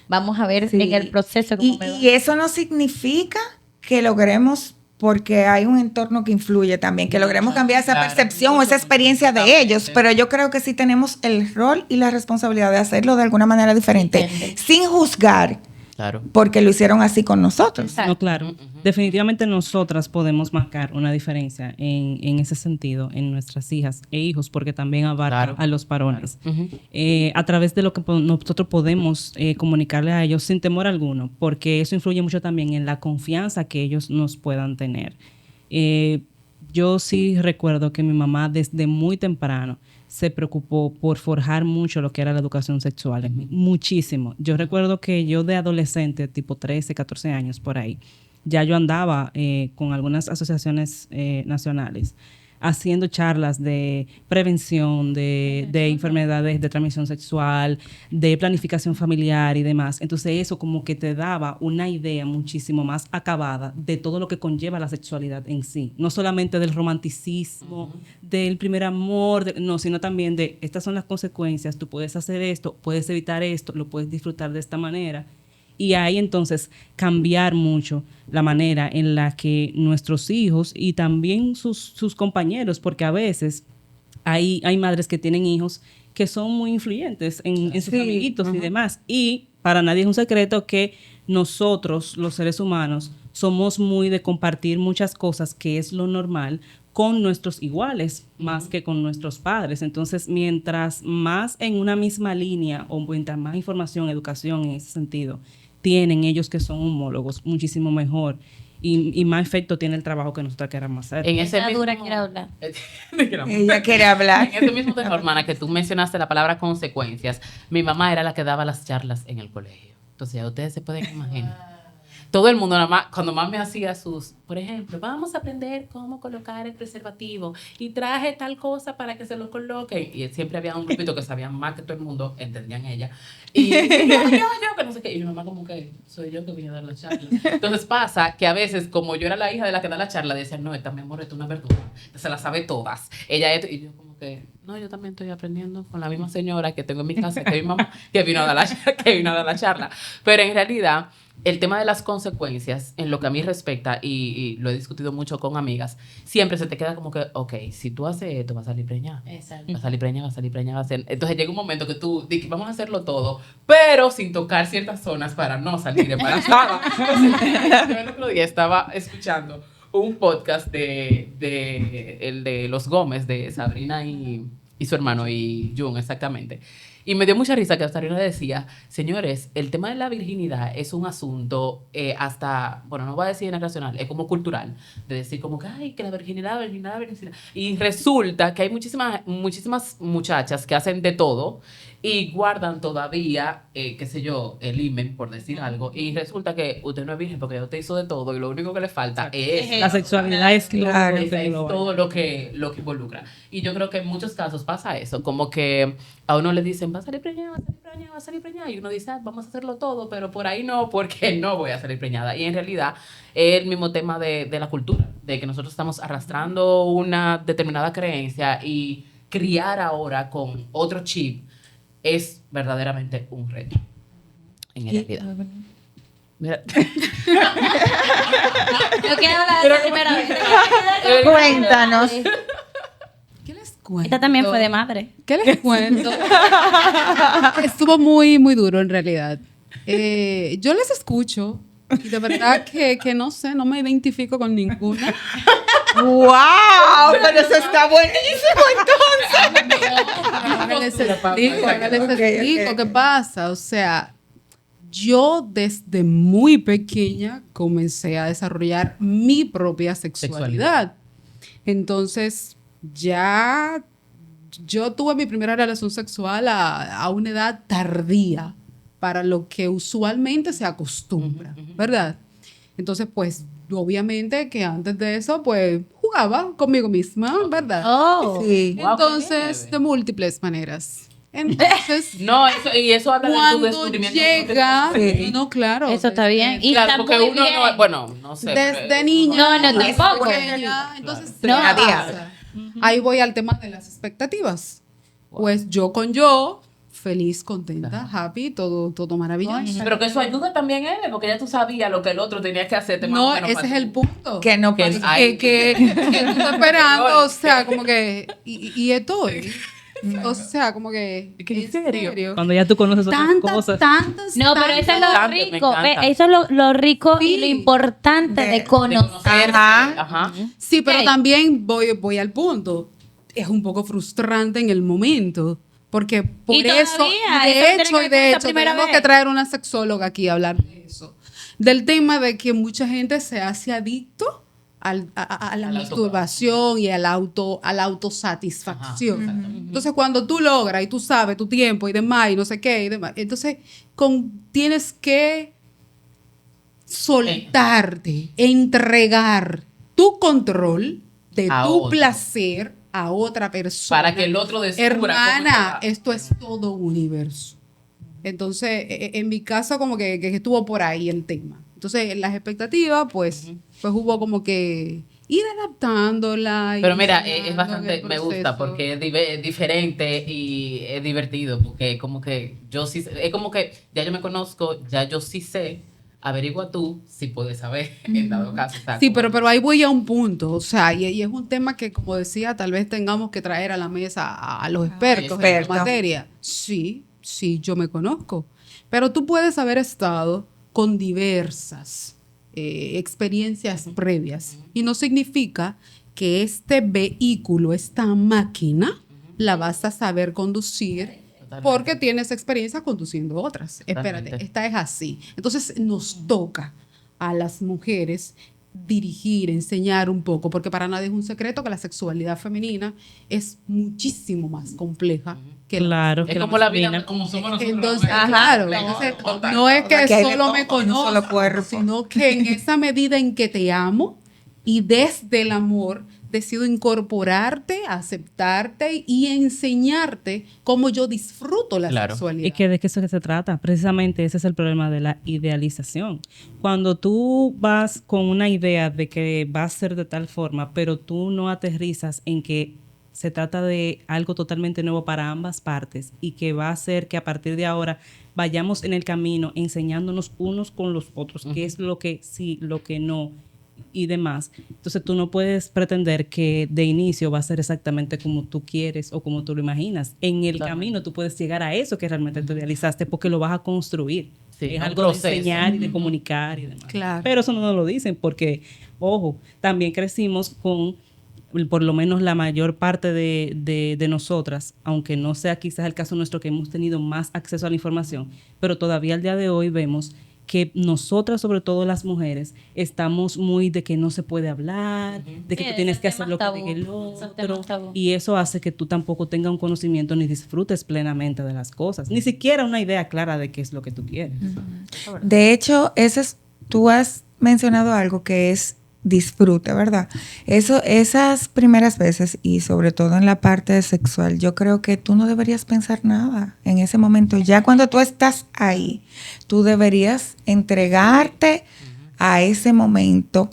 Vamos a ver sí. en el proceso cómo me va. Y eso no significa que logremos, porque hay un entorno que influye también, que logremos cambiar esa Claro. percepción o esa experiencia de ellos, pero yo creo que sí tenemos el rol y la responsabilidad de hacerlo de alguna manera diferente, Diferente. sin juzgar, Claro. porque lo hicieron así con nosotros. Exacto. No, claro. Definitivamente nosotras podemos marcar una diferencia en ese sentido en nuestras hijas e hijos, porque también abarca Claro. a los varones. Ujú. A través de lo que nosotros podemos comunicarle a ellos sin temor alguno, porque eso influye mucho también en la confianza que ellos nos puedan tener. Yo sí recuerdo que mi mamá desde muy temprano se preocupó por forjar mucho lo que era la educación sexual, en mí, muchísimo. Yo recuerdo que yo de adolescente, tipo 13, 14 años por ahí, ya yo andaba con algunas asociaciones nacionales haciendo charlas de prevención de enfermedades de transmisión sexual, de planificación familiar y demás. Entonces eso como que te daba una idea muchísimo más acabada de todo lo que conlleva la sexualidad en sí. No solamente del romanticismo, del primer amor, no, sino también de estas son las consecuencias, tú puedes hacer esto, puedes evitar esto, lo puedes disfrutar de esta manera. Y ahí entonces cambiar mucho la manera en la que nuestros hijos y también sus compañeros, porque a veces hay madres que tienen hijos que son muy influyentes en sus Sí, amiguitos y demás. Y para nadie es un secreto que nosotros, los seres humanos, somos muy de compartir muchas cosas, que es lo normal, con nuestros iguales, más que con nuestros padres. Entonces, mientras más en una misma línea o mientras más información, educación en ese sentido tienen ellos que son homólogos muchísimo mejor y más efecto tiene el trabajo que nosotros queramos hacer. En ese Esa mismo... dura quiere hablar. Ella quiere hablar. En ese mismo tema, hermana, que tú mencionaste la palabra consecuencias, mi mamá era la que daba las charlas en el colegio. Entonces, ya ustedes se pueden imaginar. Todo el mundo, nada más, cuando más me hacía sus, por ejemplo, vamos a aprender cómo colocar el preservativo y traje tal cosa para que se lo coloquen. Y siempre había un grupito que sabían más que todo el mundo, entendían ella. Y yo, que no sé qué. Y mi mamá como que, soy yo que vine a dar la charla. Entonces pasa que a veces, como yo era la hija de la que da la charla, decían, no, esta mi amor, esto es una verdura. Se la sabe todas. Ella esto, y yo como que, no, yo también estoy aprendiendo con la misma señora que tengo en mi casa, que es mi mamá, que vino a dar la charla. Pero en realidad, el tema de las consecuencias, en lo que a mí respecta, y lo he discutido mucho con amigas, siempre se te queda como que, ok, si tú haces esto, vas a salir preñada. Exacto. Va a salir preñada, va a salir preñada, va a ser... Entonces llega un momento que tú dices, vamos a hacerlo todo, pero sin tocar ciertas zonas para no salir embarazada. Yo el otro día estaba escuchando un podcast de los Gómez, de Sabrina y su hermano, y Jun, exactamente. Y me dio mucha risa que Sabrina decía, señores, el tema de la virginidad es un asunto hasta, bueno, no voy a decir nacional, es como cultural, de decir como que, ay, que la virginidad. Y resulta que hay muchísimas muchachas que hacen de todo y guardan todavía, qué sé yo, el himen, por decir algo, y resulta que usted no es virgen porque usted hizo de todo y lo único que le falta es... La sexualidad es Claro. Es todo lo que involucra. Y yo creo que en muchos casos pasa eso, como que a uno le dicen, va a salir preñada, va a salir preñada, va a salir preñada, y uno dice, ah, vamos a hacerlo todo, pero por ahí no, porque no voy a salir preñada. Y en realidad es el mismo tema de la cultura, de que nosotros estamos arrastrando una determinada creencia y criar ahora con otro chip es verdaderamente un reto en realidad. Mira. Yo quiero hablar de la primera vez. Cuéntanos. ¿Qué les cuento? Esta también fue de madre. ¿Qué les cuento? Estuvo muy, muy duro en realidad. Yo les escucho y de verdad que no sé, no me identifico con ninguna. ¡Wow! Pero eso está buenísimo entonces. Ahora les explico qué pasa. O sea, yo desde muy pequeña comencé a desarrollar mi propia sexualidad. Entonces, ya yo tuve mi primera relación sexual a una edad tardía para lo que usualmente se acostumbra, ¿verdad? Entonces, pues, obviamente que antes de eso, pues, jugaba conmigo misma, ¿verdad? Oh. Sí. Wow, Entonces, qué de múltiples maneras. Entonces, No, eso habla de tu cuando descubrimiento. llega, Sí. no, claro. Eso está bien. Y Claro, está porque muy uno bien. no, bueno, no sé. Desde pero- niña. No, tampoco. Entonces, No. ¿qué pasa? Ahí voy al tema de las expectativas. Pues yo con yo, feliz, contenta, happy, todo maravilloso. Pero que eso ayuda también, porque ya tú sabías lo que el otro tenía que hacer. No, ese es el punto. Que no Que pasa. hay- Que tú estás esperando, o sea, como que, y estoy. O sea, como que, ¿En serio? Cuando ya tú conoces otras cosas. Tantas. No, pero eso es lo Tanto, me rico. encanta. Eso es lo rico y Sí. lo importante de De conocer. conocerse. Ajá. Ajá. Sí, pero Ok. también voy al punto. Es un poco frustrante en el momento. Porque por Y eso, todavía, eso de tiene que hecho, ver con esa primera tenemos vez. que traer una sexóloga aquí a hablar de eso. Del tema de que mucha gente se hace adicto a la Al masturbación y a la autosatisfacción. Entonces, cuando tú logras y tú sabes tu tiempo y demás, y no sé qué, y demás, entonces tienes que soltarte, entregar tu control de A tu otro. placer a otra persona. Para que el otro descubra Hermana, cómo se va. esto es todo universo. Entonces, en mi caso, como que estuvo por ahí el tema. Entonces, en las expectativas, pues hubo como que ir adaptándola. Pero ir mira, enseñando es en bastante, el me gusta proceso. porque es diferente y es divertido porque como que yo sí, es como que ya yo me conozco, ya yo sí sé, averigua tú si puedes saber en dado caso. o sea, Sí, como- pero ahí voy a un punto, o sea, y es un tema que, como decía, tal vez tengamos que traer a la mesa a los expertos en la expertos. materia. Sí, yo me conozco, pero tú puedes haber estado con diversas experiencias previas y no significa que este vehículo, esta máquina, la vas a saber conducir Totalmente. porque tienes experiencia conduciendo otras. Totalmente. Espérate, esta es así. Entonces nos toca a las mujeres dirigir, enseñar un poco, porque para nadie es un secreto que la sexualidad femenina es muchísimo más compleja que la Claro, Es que como la vida, masculina. como somos nosotros. entonces, las mujeres. claro, No, entonces, total. no es que Aquí hay de solo todo, me un solo conozco, cuerpo. sino que en esa medida en que te amo y desde el amor decido incorporarte, aceptarte y enseñarte cómo yo disfruto la Claro. sexualidad. Y que de qué eso que se trata. Precisamente ese es el problema de la idealización. Cuando tú vas con una idea de que va a ser de tal forma, pero tú no aterrizas en que se trata de algo totalmente nuevo para ambas partes y que va a hacer que a partir de ahora vayamos en el camino enseñándonos unos con los otros, qué es lo que sí, lo que no y demás. Entonces tú no puedes pretender que de inicio va a ser exactamente como tú quieres o como tú lo imaginas. En el Claro. camino tú puedes llegar a eso que realmente te realizaste porque lo vas a construir. Sí, es un algo proceso. de enseñar y de comunicar y demás. Claro. Pero eso no nos lo dicen porque, ojo, también crecimos con por lo menos la mayor parte de nosotras, aunque no sea quizás el caso nuestro que hemos tenido más acceso a la información, pero todavía al día de hoy vemos que nosotras, sobre todo las mujeres, estamos muy de que no se puede hablar, de que Sí, tú tienes esos que hacer temas lo que tabú, diga el esos otro, temas tabú. y eso hace que tú tampoco tengas un conocimiento ni disfrutes plenamente de las cosas, ni siquiera una idea clara de qué es lo que tú quieres. De hecho, tú has mencionado algo que es disfrute, ¿verdad? Esas primeras veces y sobre todo en la parte sexual, yo creo que tú no deberías pensar nada en ese momento. Ya cuando tú estás ahí, tú deberías entregarte a ese momento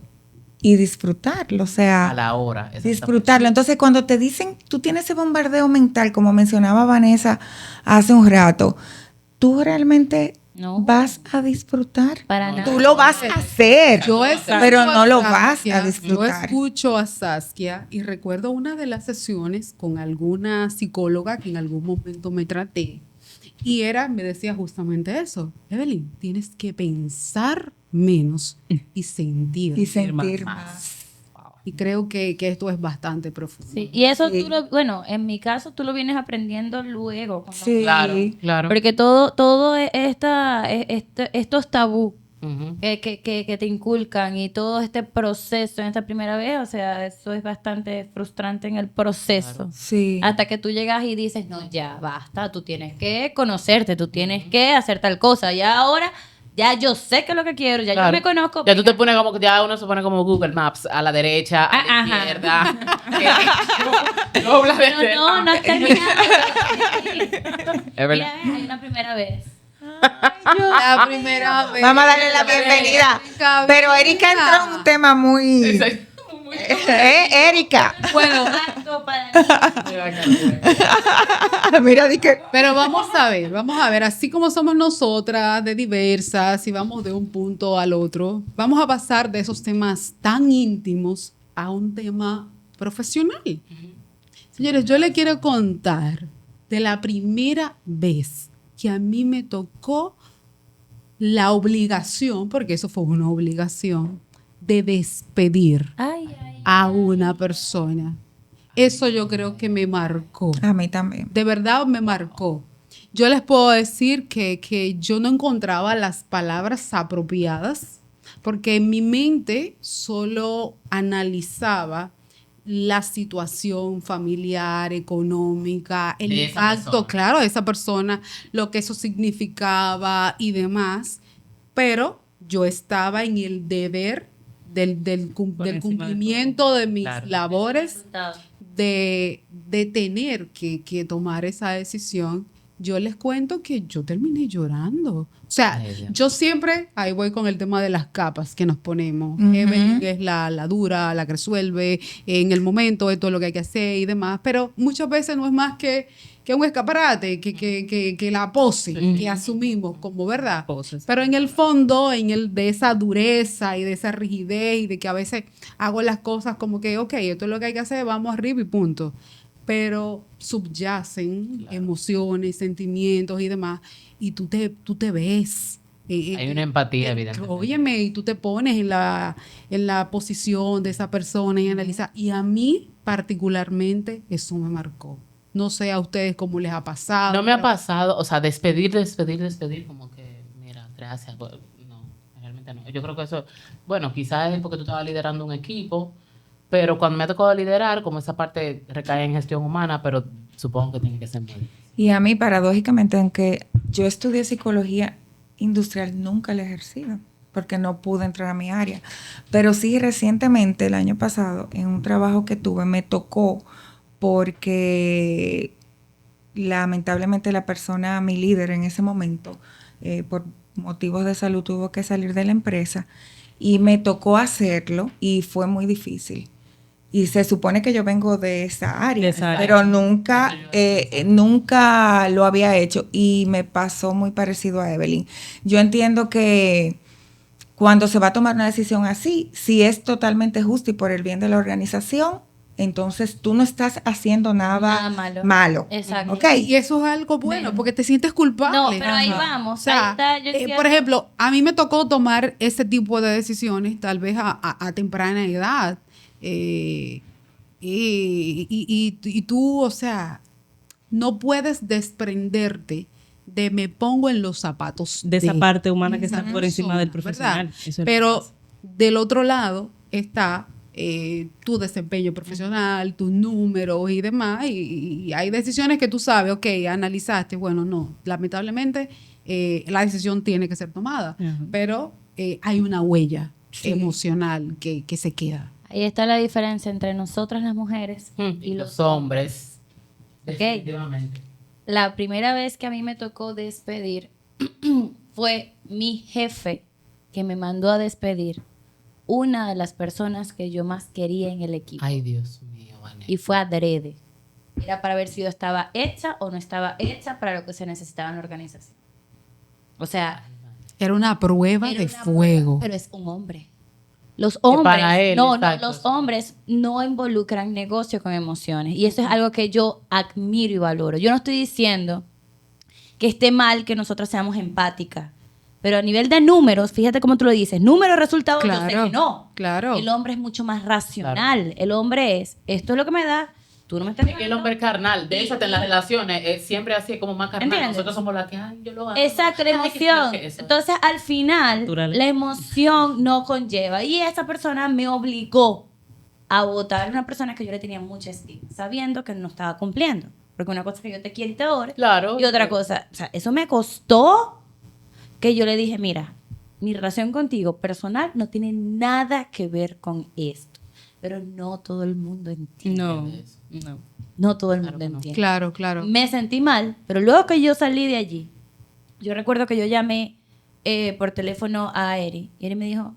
y disfrutarlo, o sea, A la hora. exactamente. disfrutarlo. Entonces, cuando te dicen, tú tienes ese bombardeo mental, como mencionaba Vanessa hace un rato, tú realmente No. vas a disfrutar. Para nada. Tú lo vas a hacer, Yo escucho pero no lo a vas Saskia, a disfrutar. Yo escucho a Saskia y recuerdo una de las sesiones con alguna psicóloga que en algún momento me traté y me decía justamente eso. Evelyn, tienes que pensar menos y sentir. Y sentir más. Y creo que esto es bastante profundo. Sí, y eso Sí. bueno, en mi caso tú lo vienes aprendiendo luego. con los- Sí. Claro, claro. Porque todo estos tabú Ujú. que te inculcan y todo este proceso en esta primera vez, o sea, eso es bastante frustrante en el proceso. Sí. Hasta que tú llegas y dices, no, ya basta, tú tienes que conocerte, tú tienes que hacer tal cosa. Ya ahora, ya yo sé qué es lo que quiero, ya Claro. yo me conozco. Ya tú te pones como que ya uno se pone como Google Maps a la derecha, a la Ajá. izquierda. Dobla de Pero no, no has terminado. Es verdad. Mira, hay una primera vez. La primera vez. Vamos a darle la bienvenida. Pero Erika entró en un tema muy... Exacto. Erika. Bueno, Acto para mí. Mira, di que... pero vamos a ver, así como somos nosotras, de diversas, y vamos de un punto al otro, vamos a pasar de esos temas tan íntimos a un tema profesional. Señores, yo le quiero contar de la primera vez que a mí me tocó la obligación, porque eso fue una obligación, de despedir Ay, ay. a una persona. Eso yo creo que me marcó. A mí también. De verdad me marcó. Yo les puedo decir que yo no encontraba las palabras apropiadas porque en mi mente solo analizaba la situación familiar, económica, el De esa impacto, persona. claro, de esa persona, lo que eso significaba y demás. Pero yo estaba en el deber del Por encima de cumplimiento de mis Claro. labores de tener que tomar esa decisión. Yo les cuento que yo terminé llorando. O sea, Ay, Dios. yo siempre, ahí voy con el tema de las capas que nos ponemos. Ujú. Evelyn es la dura, la que resuelve en el momento, esto es lo que hay que hacer y demás. Pero muchas veces no es más que un escaparate, que la pose que asumimos como verdad. Poses. Pero en el fondo, de esa dureza y de esa rigidez y de que a veces hago las cosas como que, ok, esto es lo que hay que hacer, vamos arriba y punto. Pero subyacen emociones, sentimientos y demás, y tú te ves. Hay una empatía, evidentemente. Óyeme, y tú te pones en la posición de esa persona y analizas. Y a mí, particularmente, eso me marcó. No sé a ustedes cómo les ha pasado. No me ha pero- pasado, o sea, despedir, como que, mira, gracias. Pues, no, realmente no. Yo creo que eso, bueno, quizás es porque tú estabas liderando un equipo, pero cuando me ha tocado liderar, como esa parte recae en gestión humana, pero supongo que tiene que ser muy difícil. Y a mí, paradójicamente, aunque yo estudié psicología industrial, nunca la he ejercido, porque no pude entrar a mi área. Pero sí, recientemente, el año pasado, en un trabajo que tuve, me tocó porque lamentablemente la persona, mi líder en ese momento, por motivos de salud tuvo que salir de la empresa y me tocó hacerlo y fue muy difícil. Y se supone que yo vengo de esa área, De esa área. pero nunca lo había hecho y me pasó muy parecido a Evelyn. Yo entiendo que cuando se va a tomar una decisión así, si es totalmente justo y por el bien de la organización, entonces tú no estás haciendo nada Nada malo. malo. Exacto. ¿Ok? Y eso es algo bueno, porque te sientes culpable. No, pero ahí Ajá. vamos. O sea, ahí está, yo entiendo. por ejemplo, a mí me tocó tomar ese tipo de decisiones tal vez a temprana edad. Y tú, o sea, no puedes desprenderte de me pongo en los zapatos De esa parte humana que esa está por encima del persona, profesional. ¿verdad? Eso es lo que Pero pasa. del otro lado está tu desempeño profesional, tus números y demás. Y hay decisiones que tú sabes, ok, analizaste, bueno, no, lamentablemente la decisión tiene que ser tomada, Ajá. pero hay una huella emocional que se queda. Ahí está la diferencia entre nosotras las mujeres Y los hombres, definitivamente. La primera vez que a mí me tocó despedir fue mi jefe que me mandó a despedir una de las personas que yo más quería en el equipo. Ay, Dios mío, Vanessa. Y fue adrede. Era para ver si yo estaba hecha o no estaba hecha para lo que se necesitaba en la organización. O sea, Era una prueba era de una fuego. prueba, pero es un hombre. Los hombres, para él, no, exacto. los hombres no involucran negocio con emociones. Y eso es algo que yo admiro y valoro. Yo no estoy diciendo que esté mal que nosotros seamos empáticas. Pero a nivel de números, fíjate cómo tú lo dices, números, resultados, yo sé Claro, que no. claro. El hombre es mucho más racional. El hombre es, esto es lo que me da, tú no me estás Es que el hombre carnal, de hecho, hasta en las relaciones, siempre así como más carnal. ¿Entiendes? Nosotros somos las que, ay, yo lo hago. Exacto, la Ay, que emoción. sí, que eso. Entonces, al final, Natural. la emoción no conlleva. Y esa persona me obligó a votar a una persona que yo le tenía mucha estima, sabiendo que no estaba cumpliendo. Porque una cosa es que yo te quiero y te adore. Claro. Y otra cosa, o sea, eso me costó que yo le dije, mira, mi relación contigo personal no tiene nada que ver con esto. Pero no todo el mundo entiende. No, no. No todo el Claro mundo que no. entiende. Claro, claro. Me sentí mal, pero luego que yo salí de allí, yo recuerdo que yo llamé por teléfono a Eri y Eri me dijo,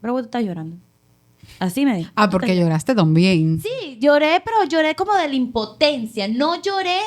pero vos estás llorando. Así me dijo. Ah, porque lloraste también. Sí, lloré, pero lloré como de la impotencia. No lloré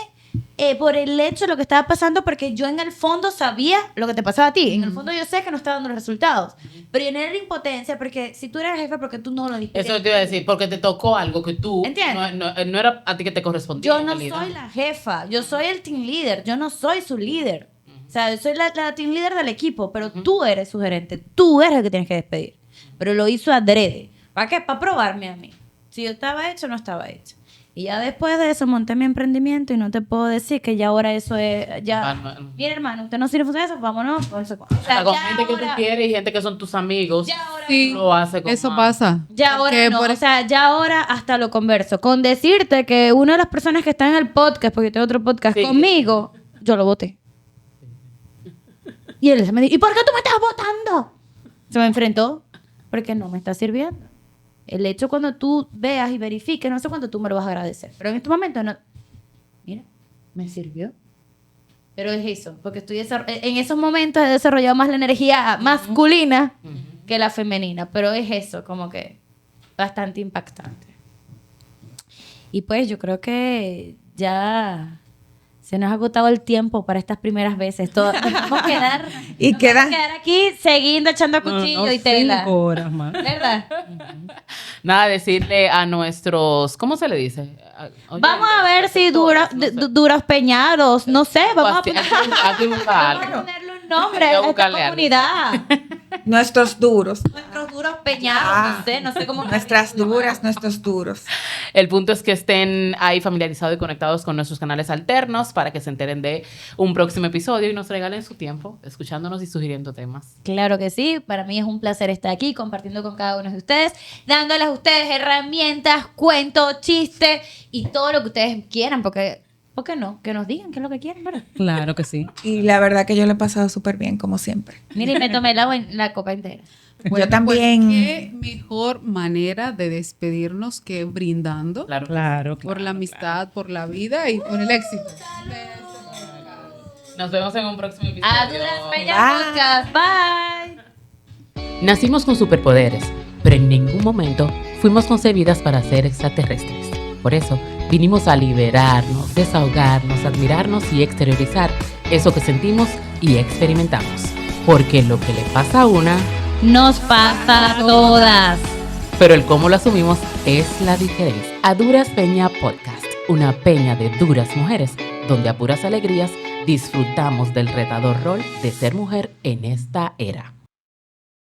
por el hecho de lo que estaba pasando, porque yo en el fondo sabía lo que te pasaba a ti. En el fondo yo sé que no está dando los resultados. Pero yo era la impotencia, porque si tú eres jefe, porque tú no lo dijiste. Eso te iba a decir, porque te tocó algo que tú ¿Entiendes? no era a ti que te correspondía. Yo en no realidad. soy la jefa, yo soy el team leader, yo no soy su líder. O sea, yo soy la team leader del equipo, pero tú eres su gerente, tú eres el que tienes que despedir. Pero lo hizo adrede. ¿Para qué? Para probarme a mí. Si yo estaba hecho o no estaba hecho. Y ya después de eso monté mi emprendimiento y no te puedo decir que ya ahora eso es... ya. Mira, hermano, usted no sirve de eso, vámonos. O sea, Hasta con ya gente que tú ahora- quieres y gente que son tus amigos. ya ahora Sí, lo hace con eso más. pasa. Ya ahora Porque no, por- o sea, ya ahora hasta lo converso. Con decirte que una de las personas que está en el podcast, porque yo tengo otro podcast Sí. conmigo, yo lo voté. Y él se me dijo, ¿y por qué tú me estás votando? Se me enfrentó, porque no me está sirviendo. El hecho cuando tú veas y verifiques, no sé cuánto tú me lo vas a agradecer. Pero en este momento no. Mira, me sirvió. Pero es eso, porque en esos momentos he desarrollado más la energía masculina que la femenina. Pero es eso, como que bastante impactante. Y pues yo creo que ya se nos ha agotado el tiempo para estas primeras veces. Nos vamos a quedar, Y nos quedan- vamos a quedar aquí siguiendo echando cuchillo y tela. 5 horas más. ¿Verdad? Nada, decirle a nuestros, ¿cómo se le dice? Oyentes, Vamos a ver si receptores, no sé. duros peñados, no sé, vamos a Pues, poner, hay que buscar vamos a algo. ponerle un nombre Hay que a esta buscarle algo. comunidad. Nuestros duros. Nuestros duros peñados, no sé cómo. Nuestras duras, nuestros duros. El punto es que estén ahí familiarizados y conectados con nuestros canales alternos para que se enteren de un próximo episodio y nos regalen su tiempo escuchándonos y sugiriendo temas. Claro que sí, para mí es un placer estar aquí compartiendo con cada uno de ustedes, dándoles a ustedes herramientas, cuentos, chistes y todo lo que ustedes quieran, porque ¿por qué no? Que nos digan qué es lo que quieren, ¿verdad? Claro que sí. Y la verdad que yo lo he pasado súper bien, como siempre. Mire, me tomé la copa entera. Bueno, Yo también. pues, qué mejor manera de despedirnos que brindando Claro. Claro. por la amistad, por la vida y por el éxito. Nos vemos en un próximo episodio. A Duras Peñas Podcast. Bye. Nacimos con superpoderes, pero en ningún momento fuimos concebidas para ser extraterrestres. Por eso, vinimos a liberarnos, desahogarnos, admirarnos y exteriorizar eso que sentimos y experimentamos. Porque lo que le pasa a una, Nos pasa a todas. pero el cómo lo asumimos es la diferencia. A Duras Peña Podcast, una peña de duras mujeres, donde a puras alegrías disfrutamos del retador rol de ser mujer en esta era.